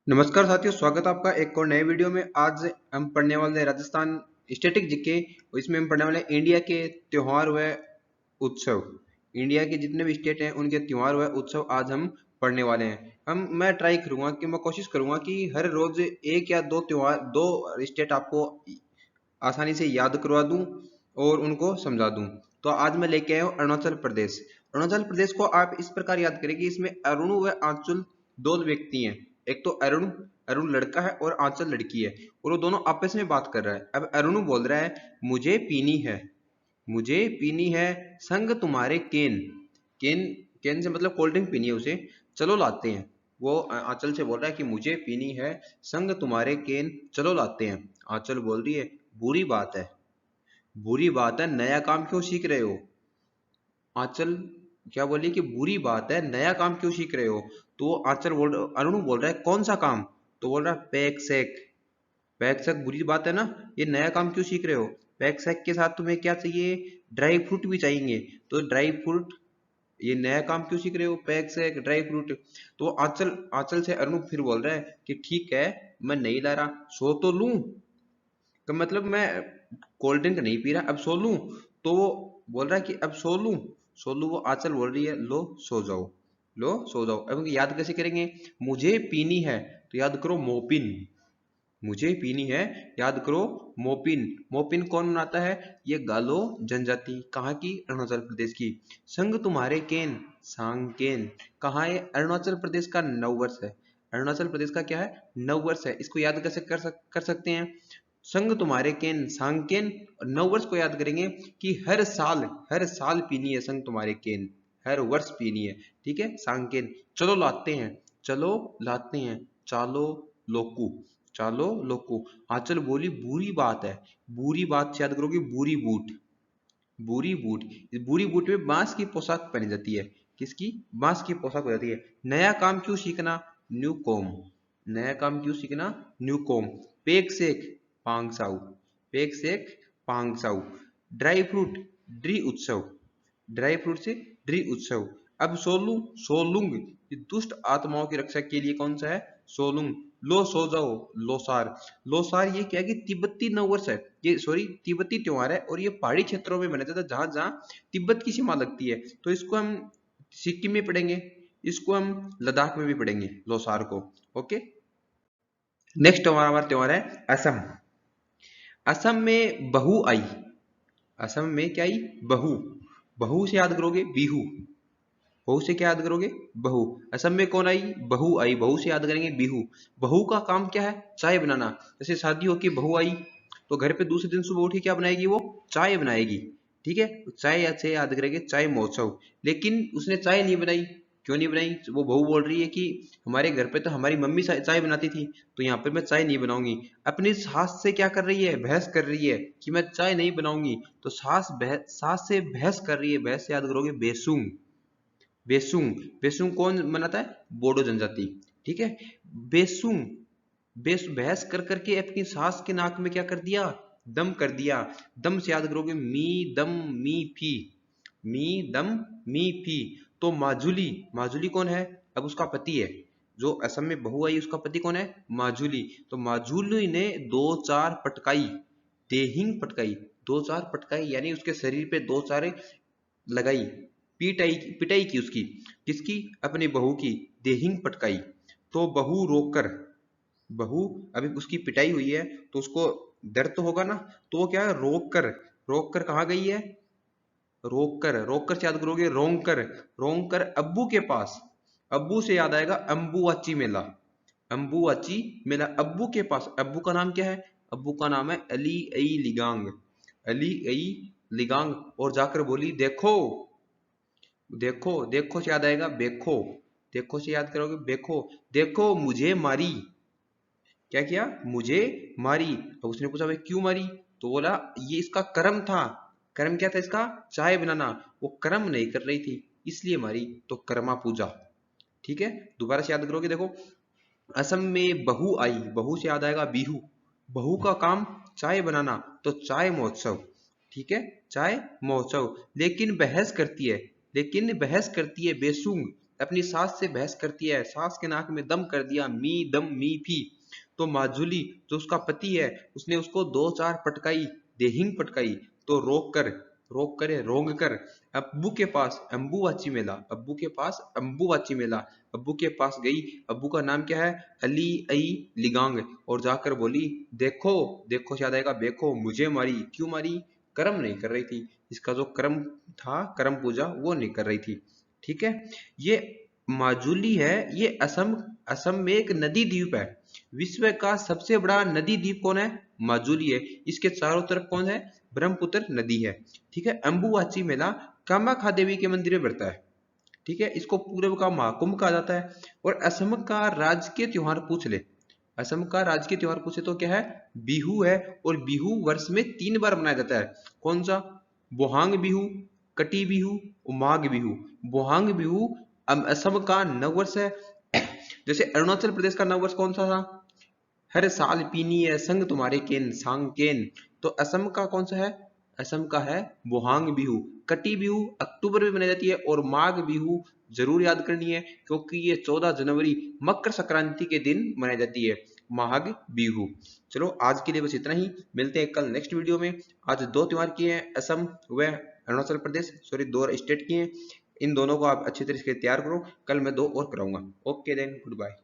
नमस्कार साथियों, स्वागत है आपका एक और नए वीडियो में। आज हम पढ़ने वाले हैं राजस्थान स्टैटिक जीके। इसमें हम पढ़ने वाले हैं इंडिया के त्योहार व उत्सव। इंडिया के जितने भी स्टेट हैं उनके त्योहार व उत्सव आज हम पढ़ने वाले हैं। मैं ट्राई करूंगा कि मैं कोशिश करूंगा कि हर रोज एक या दो त्योहार, दो स्टेट आपको आसानी से याद करवा दूं और उनको समझा दूं। तो आज मैं लेके आया हूँ अरुणाचल प्रदेश। अरुणाचल प्रदेश को आप इस प्रकार याद करें कि इसमें अरुण व आंचल दो व्यक्ति हैं। एक तो अरुण अरुण लड़का है और आंचल लड़की है, और वो दोनों आपस में बात कर रहा है। अब अरुण बोल रहा है मुझे पीनी है, मुझे पीनी है संग तुम्हारे केन। केन केन से मतलब कोल्ड ड्रिंक पीनी है उसे, चलो लाते हैं। वो आंचल से बोल रहा है कि मुझे पीनी है संग तुम्हारे केन, चलो लाते हैं। आंचल बोल रही है बुरी बात है, बुरी बात है, नया काम क्यों सीख रहे हो। आंचल क्या बोली कि बुरी बात है, नया काम क्यों सीख रहे हो। तो अरुण बोल रहा है कौन सा काम। तो बोल रहा है पैक सेक। पैक सेक बुरी बात है ना, ये नया काम क्यों सीख रहे हो। पैक सेक के साथ तुम्हें क्या चाहिए, ड्राई फ्रूट भी चाहिए। तो ड्राई फ्रूट, ये नया काम क्यों सीख रहे हो, पैक सेक ड्राई फ्रूट। तो आंचल आंचल से अरुण फिर बोल रहा है कि ठीक है मैं नहीं ला रहा, सो तो लूं। तो मतलब मैं कोल्ड ड्रिंक नहीं पी रहा, अब सो लूं। तो वो बोल रहा है कि अब सो लूं, सो लूं। वो आंचल बोल रही है लो सो जाओ, लो सो जाओ। अब याद कैसे करेंगे, मुझे पीनी है तो याद करो मोपिन, मुझे पीनी है याद करो मोपिन। मोपिन कौन बनाता है, ये गालो जनजाति, कहाँ की, अरुणाचल प्रदेश की। संग तुम्हारे केन, सांगकेन, कहाँ है, अरुणाचल प्रदेश का नववर्ष है। अरुणाचल प्रदेश का क्या है, नववर्ष है। इसको याद कैसे कर सकते हैं, संग तुम्हारे केन सांगकेन, और नववर्ष को याद करेंगे कि हर साल पीनी है संग तुम्हारे केन, हर वर्ष पीनी है। ठीक है, सांगकेन, चलो लाते हैं, चलो लाते हैं, चालो लोकू, चालो लोको। आंचल बोली बुरी बात है, बुरी बात से याद करोगे बुरी बूट, बुरी बूट। इस बुरी बूट में बांस की पोशाक पहनी जाती है, किसकी, बांस की पोशाक हो जाती है। नया काम क्यों सीखना, न्यू कॉम, नया काम क्यों सीखना, न्यू कॉम। पेक सेक पांगसाउ, पेक सेक पांगसाउ। ड्राई फ्रूट, ड्री उत्सव, ड्राई फ्रूट से ड्री उत्सव। अब सोलुंग, ये दुष्ट आत्माओं की रक्षा के लिए कौन सा है, सोलुंग। लो सो जाओ, लोसार। लोसार ये क्या है कि तिब्बती नववर्ष है, ये सॉरी तिब्बती त्योहार है, और ये पहाड़ी क्षेत्रों में मनाया जाता है जहां जहां तिब्बत की सीमा लगती है। तो इसको हम सिक्किम में पढ़ेंगे, इसको हम लद्दाख में भी पढ़ेंगे लोसार को। ओके, नेक्स्ट हमारा त्योहार है असम। असम में बहू आई, असम में क्या आई, बहू। बहू से याद करोगे बिहू, बहू से क्या याद करोगे, बहू। असम में कौन आई, बहू आई, बहू से याद करेंगे बिहू। बहू का काम क्या है, चाय बनाना। जैसे शादी हो के बहू आई तो घर पे दूसरे दिन सुबह उठी क्या बनाएगी, वो चाय बनाएगी। ठीक है, चाय से याद करेंगे चाय महोत्सव। लेकिन उसने चाय नहीं बनाई, क्यों नहीं बनाई, वो बहू बोल रही है कि हमारे घर पे तो हमारी मम्मी चाय बनाती थी, तो यहाँ पर मैं चाय नहीं बनाऊंगी। अपनी सास से क्या कर रही है, बहस कर रही है कि मैं चाय नहीं बनाऊंगी। तो सास से बहस कर रही है, बहस से याद करोगे बेसुंग, बेसुंग। बेसुंग कौन मनाता है, बोडो जनजाति। ठीक है, बेसुंग, बहस कर करके अपनी सास के नाक में क्या कर दिया, दम कर दिया। दम से याद करोगे मी दम मी फी, मी दम मी फी। तो माजुली, माजुली कौन है, अब उसका पति है। जो असम में बहू आई उसका पति कौन है, माजुली। तो माजुली ने दो चार पटकाई, देहिंग पटकाई, दो चार पटकाई यानी उसके शरीर पे दो चार लगाई, पिटाई पिटाई की उसकी, किसकी, अपनी बहू की, देहिंग पटकाई। तो बहू रोककर, बहू अभी उसकी पिटाई हुई है तो उसको दर्द तो होगा ना, तो वो क्या है, रोक कर, रोक कर कहाँ गई है, रोक कर, रोक कर से याद करोगे रोंग कर, रोंग कर अब्बू के पास। अब्बू से याद आएगा अम्बुवाची मेला, अम्बुवाची मेला, अब्बू के पास। अब्बू का नाम क्या है, अब्बू का नाम है अली आई लिगांग, अली आई लिगांग। और जाकर बोली देखो, देखो, देखो से याद आएगा बेखो, देखो से याद करोगे बेखो। देखो मुझे मारी, क्या किया, मुझे मारी। तो उसने पूछा भाई क्यों मारी, तो बोला ये इसका कर्म था। कर्म क्या था इसका, चाय बनाना। वो कर्म नहीं कर रही थी इसलिए मारी, तो कर्मा पूजा। ठीक है, दोबारा से याद करोगे, देखो असम में बहू आई, बहू से याद आएगा बिहू। बहू का काम चाय बनाना, तो चाय महोत्सव। ठीक है, चाय महोत्सव। लेकिन बहस करती है, लेकिन बहस करती है बेसुंग, अपनी सास से बहस करती है, सास के नाक में दम कर दिया, मी दम मी फी। तो माजुली जो उसका पति है उसने उसको दो चार पटकाई, देहिंग पटकाई, तो रोक करे रोंग कर अब्बू के पास अम्बुवाची मेला, अब्बू के पास अम्बुवाची मेला, अब्बू के पास गई। अब्बू का नाम क्या है? अली आई लिगांग। और जाकर बोली देखो देखो, शायद आएगा देखो मुझे मारी, क्यों मारी? कर्म नहीं कर रही थी, इसका जो कर्म था कर्म पूजा वो नहीं कर रही थी। ठीक है, ये माजुली है, ये असम असम में एक नदी द्वीप है। विश्व का सबसे बड़ा नदी द्वीप कौन है? माजुली है। इसके चारों तरफ कौन है? ब्रह्मपुत्र नदी है। ठीक है, अम्बुवाची मेला कामाख्या देवी के मंदिर में बढ़ता है। ठीक है, इसको पूर्व का महाकुंभ कहा जाता है। और असम का राजकीय त्योहार पूछ ले, असम का राजकीय त्योहार पूछे तो क्या है? बिहू है। और बिहू वर्ष में 3 बार मनाया जाता है। कौन सा? बोहांग बिहू, कटी बिहू और माघ बिहू। बोहांग बिहू असम का नववर्ष है। जैसे अरुणाचल प्रदेश का नववर्ष कौन सा था? हर साल पीनी है संग तुम्हारे केन सांग केन। तो असम का कौन सा है? असम का है बोहांग बिहू। कटी बिहू अक्टूबर में मनाई जाती है। और माघ बिहू जरूर याद करनी है, क्योंकि ये 14 जनवरी मकर संक्रांति के दिन मनाई जाती है, माघ बिहू। चलो आज के लिए बस इतना ही, मिलते हैं कल नेक्स्ट वीडियो में। आज 2 त्योहार किए हैं, असम व अरुणाचल प्रदेश, सॉरी 2 स्टेट किए हैं। इन दोनों को आप अच्छी तरीके से तैयार करो, कल मैं 2 और कराऊंगा। Okay then, good bye.